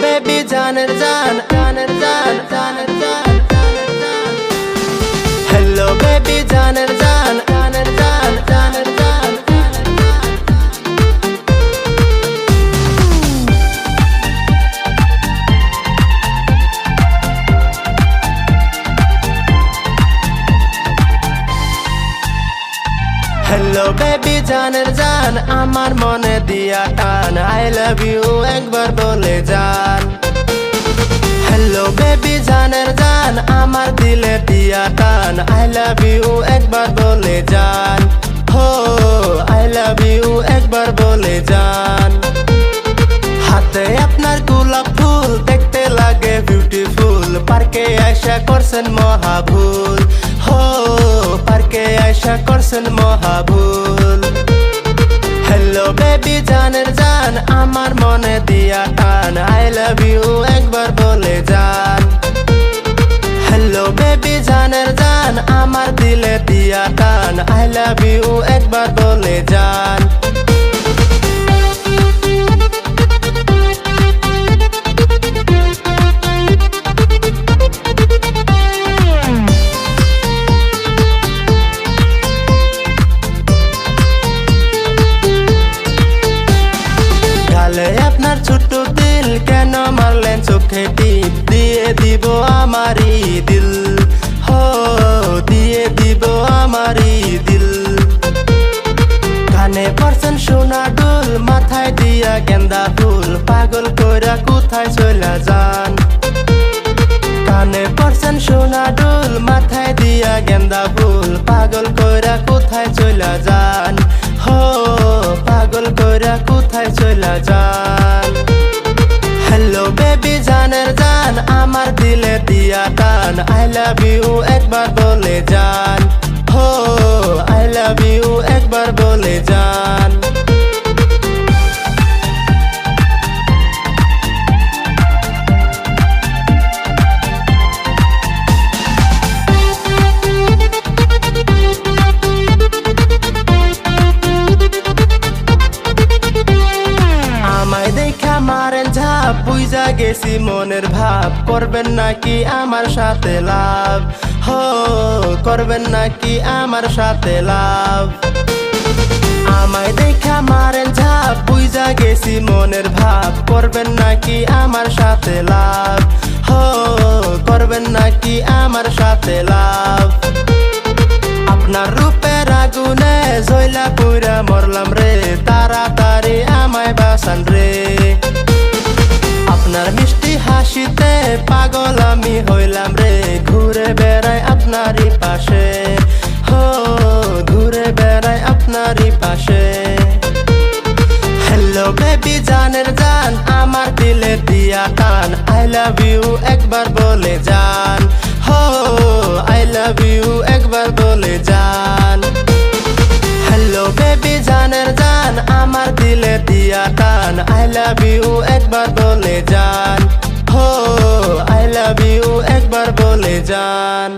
Baby জানের জান জানের জান জানের জান জানের জান হ্যালো বেবি জানের জান জানের জান জানের জান হ্যালো বেবি জানের জান আমার মনে দিয়া টান আই লাভ ইউ একবার বলে যান হ্যালো বেবি জানের জান আমার দিলে দিয়া টান আই লাভ ইউ একবার বলে যান হো আই লাভ ইউ একবার বলে যান হাতে আপনার গোলাপ ফুল দেখতে লাগে বিউটিফুল পার্কে আয়সা করছেন মহাভুল হো পার্কে আয়সা করছেন মহাভুল হ্যালো বেবি জানের জান আমার মনে দিয়া টান আই লাভ ইউ একবার বলে যান হ্যালো বেবি জানের জান আমার দিলে দিয়া টান আই লাভ ইউ একবার বলে যান আপনার ছোট্ট দিল কেন মারলেন চোখে টিপ দিয়ে দিব আমারই দিল হো দিয়ে দিব আমারই দিল কানে পড়ছেন সোনা ডুল মাথায় দিয়া গেন্দা ফুল পাগল কইরা কোথায় চলে যান কানে পড়ছেন সোনা ডুল মাথায় দিয়া গেন্দা ফুল পাগল কইরা কোথায় চলে যান হো পাগল কইরা কোথায় চলে যান হ্যালো বেবি জানের জান আমার দিলে দিয়া টান আই লাভ ইউ একবার বলে যান হো আই লাভ ইউ একবার বলে যান বুঝা গেছি মনের ভাব করবেন নাকি আমার সাথে লাভ হো করবেন নাকি আমার সাথে লাভ আমায় দেখা মারেন ঝাপ বুঝা গেছি মনের ভাব করবেন নাকি আমার সাথে লাভ হো করবেন নাকি আমার সাথে লাভ আপনার রূপের আগুনে জয়লা পুরা মরলাম রে তাড়াতাড়ি আমায় বাসান রে আপনার মিষ্টি হাসিতে পাগল আমি হইলাম রে ঘুরে বেড়াই আপনারই পাশে হো ঘুরে বেড়াই আপনারই পাশে হ্যালো বেবি জানের জান আমার দিলে দিয়া টান আই লাভ ইউ একবার বলে যান হো আই লাভ ইউ একবার বলে যান হ্যালো বেবি জানের জান আমার দিলে দিয়া টান আই লাভ ইউ একবার বলে যান হো আই লাভ ইউ একবার বলে যান।